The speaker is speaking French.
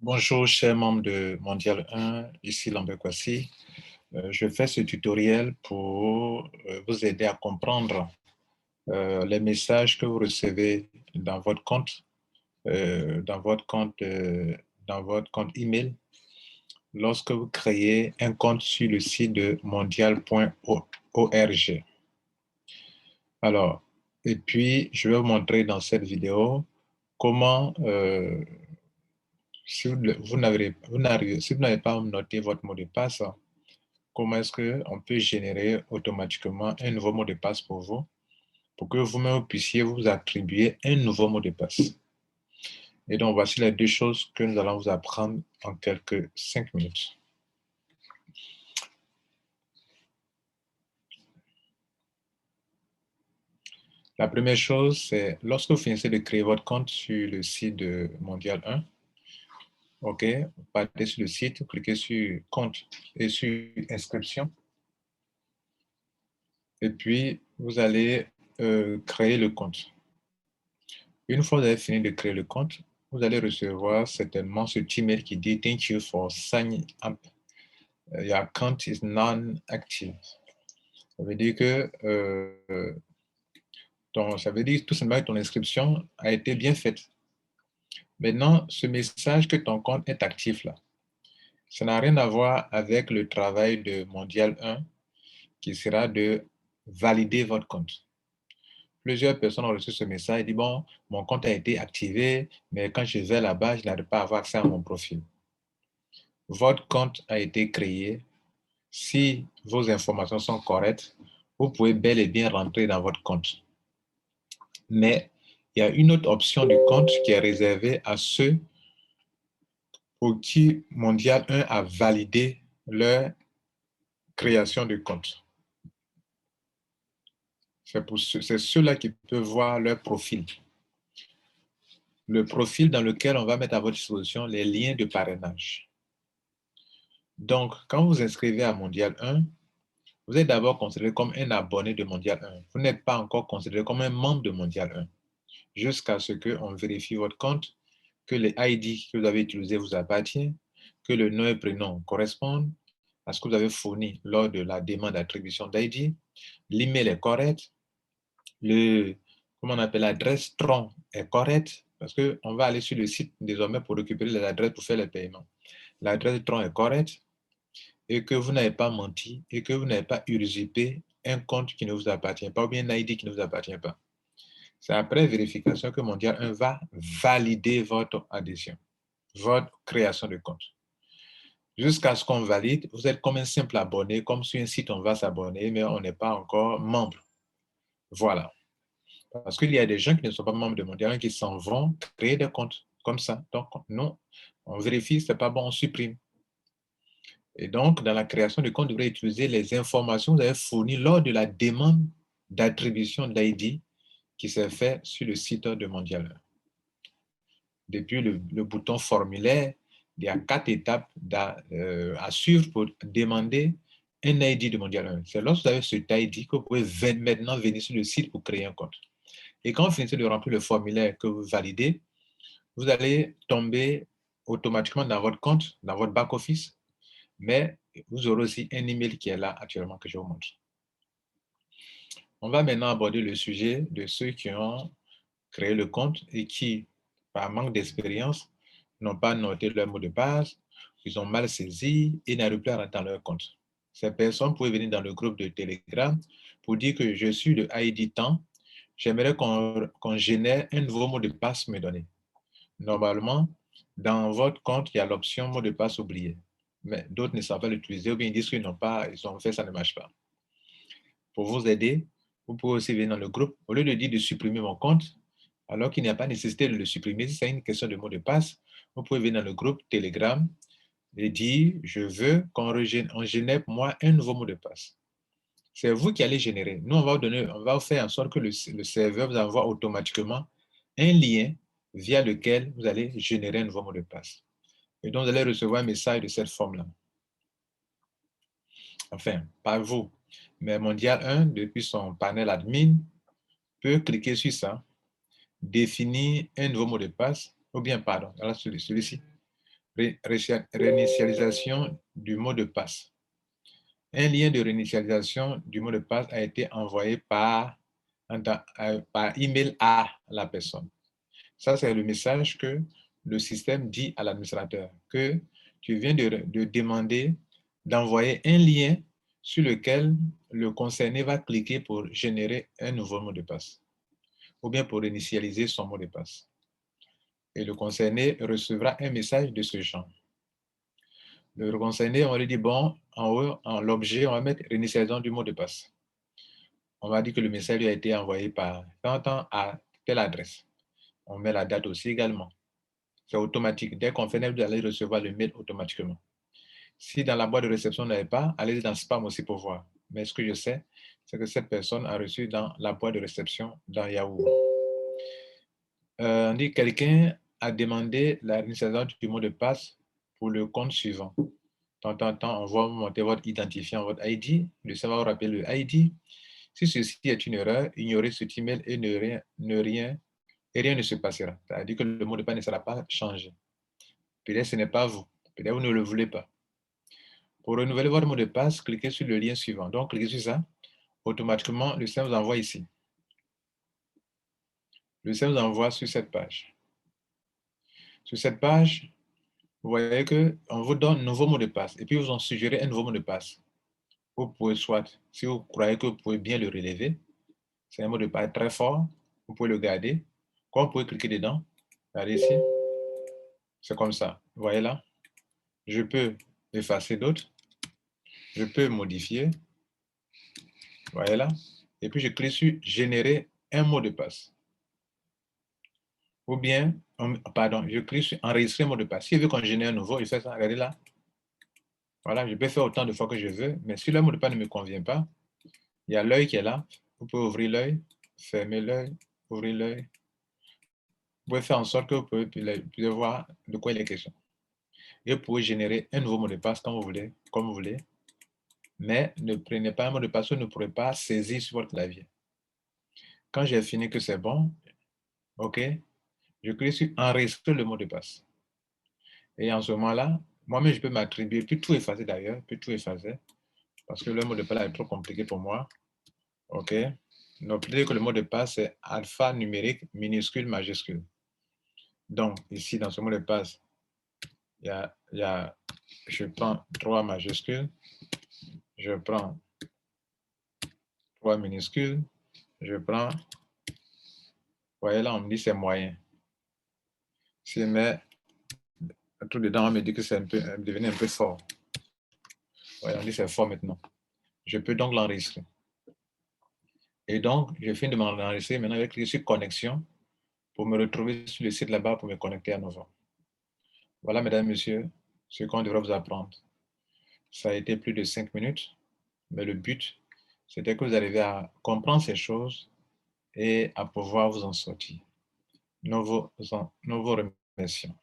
Bonjour, chers membres de Mondial 1, ici Lambert Kwasi. Je fais ce tutoriel pour vous aider à comprendre les messages que vous recevez dans votre compte, dans votre compte email lorsque vous créez un compte sur le site de mondial.org. Alors, et puis, je vais vous montrer dans cette vidéo comment si vous n'avez pas noté votre mot de passe, comment est-ce qu'on peut générer automatiquement un nouveau mot de passe pour vous, pour que vous-même puissiez vous attribuer un nouveau mot de passe. Et donc, voici les deux choses que nous allons vous apprendre en quelques 5 minutes. La première chose, c'est lorsque vous finissez de créer votre compte sur le site de Mondial 1, OK, vous partez sur le site, vous cliquez sur compte et sur inscription. Et puis, vous allez créer le compte. Une fois que vous avez fini de créer le compte, vous allez recevoir certainement ce petit mail qui dit Thank you for signing up. Your account is non-active. Ça veut dire que ça veut dire tout simplement que ton inscription a été bien faite. Maintenant, ce message que ton compte est actif là, ça n'a rien à voir avec le travail de Mondial 1 qui sera de valider votre compte. Plusieurs personnes ont reçu ce message et disent, bon, mon compte a été activé, mais quand je vais là-bas, je n'arrive pas à avoir accès à mon profil. Votre compte a été créé. Si vos informations sont correctes, vous pouvez bel et bien rentrer dans votre compte. Mais il y a une autre option du compte qui est réservée à ceux pour qui Mondial 1 a validé leur création de compte. C'est ceux-là qui peuvent voir leur profil. Le profil dans lequel on va mettre à votre disposition les liens de parrainage. Donc, quand vous inscrivez à Mondial 1, vous êtes d'abord considéré comme un abonné de Mondial 1. Vous n'êtes pas encore considéré comme un membre de Mondial 1 jusqu'à ce qu'on vérifie votre compte, que les ID que vous avez utilisés vous appartiennent, que le nom et prénom correspondent à ce que vous avez fourni lors de la demande d'attribution d'ID, l'email est correct, comment on appelle, l'adresse tronc est correcte, parce qu'on va aller sur le site désormais pour récupérer les adresses pour faire les paiements. L'adresse tronc est correcte, et que vous n'avez pas menti, et que vous n'avez pas usurpé un compte qui ne vous appartient pas, ou bien un ID qui ne vous appartient pas. C'est après vérification que Mondial 1 va valider votre adhésion, votre création de compte. Jusqu'à ce qu'on valide, vous êtes comme un simple abonné, comme sur un site on va s'abonner, mais on n'est pas encore membre. Voilà. Parce qu'il y a des gens qui ne sont pas membres de Mondial 1 qui s'en vont créer des comptes comme ça. Donc, non, on vérifie, ce n'est pas bon, on supprime. Et donc, dans la création de compte, vous devrez utiliser les informations que vous avez fournies lors de la demande d'attribution d'ID qui s'est fait sur le site de Mondial 1. Depuis le bouton formulaire, il y a 4 étapes à suivre pour demander un ID de Mondial 1. C'est lorsque vous avez cet ID que vous pouvez maintenant venir sur le site pour créer un compte. Et quand vous finissez de remplir le formulaire que vous validez, vous allez tomber automatiquement dans votre compte, dans votre back-office, mais vous aurez aussi un email qui est là actuellement que je vous montre. On va maintenant aborder le sujet de ceux qui ont créé le compte et qui, par manque d'expérience, n'ont pas noté leur mot de passe, ils ont mal saisi et n'arrivent plus à rentrer dans leur compte. Ces personnes pouvaient venir dans le groupe de Telegram pour dire que je suis le ID temps, j'aimerais qu'on génère un nouveau mot de passe me donner. Normalement, dans votre compte, il y a l'option mot de passe oublié. Mais d'autres ne savent pas l'utiliser ou bien ils disent qu'ils n'ont pas, ils ont fait, ça ne marche pas. Pour vous aider, vous pouvez aussi venir dans le groupe. Au lieu de dire de supprimer mon compte, alors qu'il n'y a pas nécessité de le supprimer, si c'est une question de mot de passe, vous pouvez venir dans le groupe Telegram et dire je veux qu'on génère pour moi un nouveau mot de passe. C'est vous qui allez générer. Nous, on va faire en sorte que le serveur vous envoie automatiquement un lien via lequel vous allez générer un nouveau mot de passe. Et donc, vous allez recevoir un message de cette forme-là. Enfin, pas vous, mais Mondial 1, depuis son panel admin, peut cliquer sur ça, définir un nouveau mot de passe, ou bien, pardon, celui-ci, Réinitialisation du mot de passe. Un lien de réinitialisation du mot de passe a été envoyé par email à la personne. Ça, c'est le message que le système dit à l'administrateur, que tu viens de demander d'envoyer un lien sur lequel le concerné va cliquer pour générer un nouveau mot de passe ou bien pour initialiser son mot de passe. Et le concerné recevra un message de ce genre. Le concerné, on lui dit, bon, en haut, en l'objet, on va mettre réinitialisation du mot de passe. On va dire que le message lui a été envoyé par temps à telle adresse. On met la date aussi également. C'est automatique. Dès qu'on fait, vous allez recevoir le mail automatiquement. Si dans la boîte de réception, vous n'avez pas, allez dans spam aussi pour voir. Mais ce que je sais, c'est que cette personne a reçu dans la boîte de réception dans Yahoo. On dit que quelqu'un a demandé la réinitialisation du mot de passe pour le compte suivant. De temps en temps, on va monter votre identifiant, votre ID, le serveur va rappeler le ID. Si ceci est une erreur, ignorez cet email et rien ne se passera. C'est-à-dire que le mot de passe ne sera pas changé. Peut-être ce n'est pas vous. Peut-être vous ne le voulez pas. Pour renouveler votre mot de passe, cliquez sur le lien suivant. Donc, cliquez sur ça. Automatiquement, le système vous envoie ici. Le système vous envoie sur cette page. Sur cette page, vous voyez qu'on vous donne un nouveau mot de passe et puis vous en suggérez un nouveau mot de passe. Vous pouvez soit, si vous croyez que vous pouvez bien le relever, c'est un mot de passe très fort, vous pouvez le garder. Quand vous pouvez cliquer dedans, regardez ici, c'est comme ça. Vous voyez là, je peux effacer d'autres, je peux modifier, vous voyez là, et puis je clique sur générer un mot de passe. Ou bien, pardon, je clique sur enregistrer un mot de passe. Si je veux qu'on génère un nouveau, je fais ça, regardez là. Voilà, je peux faire autant de fois que je veux, mais si le mot de passe ne me convient pas, il y a l'œil qui est là. Vous pouvez ouvrir l'œil, fermer l'œil, ouvrir l'œil. Vous pouvez faire en sorte que vous pouvez voir de quoi il est question. Et vous pouvez générer un nouveau mot de passe quand vous voulez, comme vous voulez. Mais ne prenez pas un mot de passe que vous ne pourrez pas saisir sur votre clavier. Quand j'ai fini que c'est bon, OK, je clique sur enregistrer le mot de passe. Et en ce moment-là, moi-même, je peux m'attribuer, puis tout effacer d'ailleurs, puis tout effacer, parce que le mot de passe est trop compliqué pour moi. OK. N'oubliez que le mot de passe, c'est alphanumérique, minuscule, majuscule. Donc, ici, dans ce mot de passe, je prends 3 majuscules, je prends 3 minuscules, je prends, vous voyez là, on me dit c'est moyen. Si je mets tout dedans, on me dit que c'est devenu un peu fort. Ouais, on dit c'est fort maintenant. Je peux donc l'enregistrer. Et donc, je finis de m'enregistrer. Maintenant, je vais cliquer sur connexion pour me retrouver sur le site là-bas pour me connecter à nouveau. Voilà, mesdames, messieurs, ce qu'on devrait vous apprendre. Ça a été plus de 5 minutes, mais le but, c'était que vous arriviez à comprendre ces choses et à pouvoir vous en sortir. Nous vous remercions.